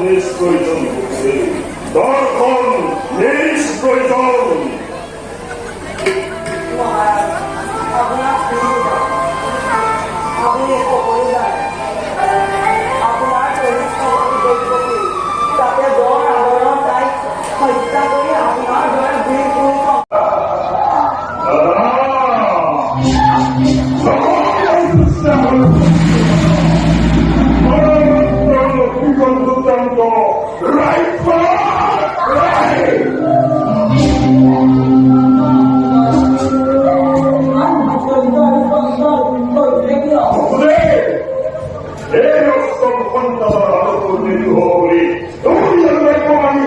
নিজ প্রয়োজন হচ্ছে, দর্শন নিজ প্রয়োজন। তাতে বৰ আদৰৰ তাইক হত্যা কৰি আপোনাৰ দৰে বীৰ পুৰুষক এই অষ্টম সন্তানৰ আলোচনী হব বুলি তুমি জানো একো মানি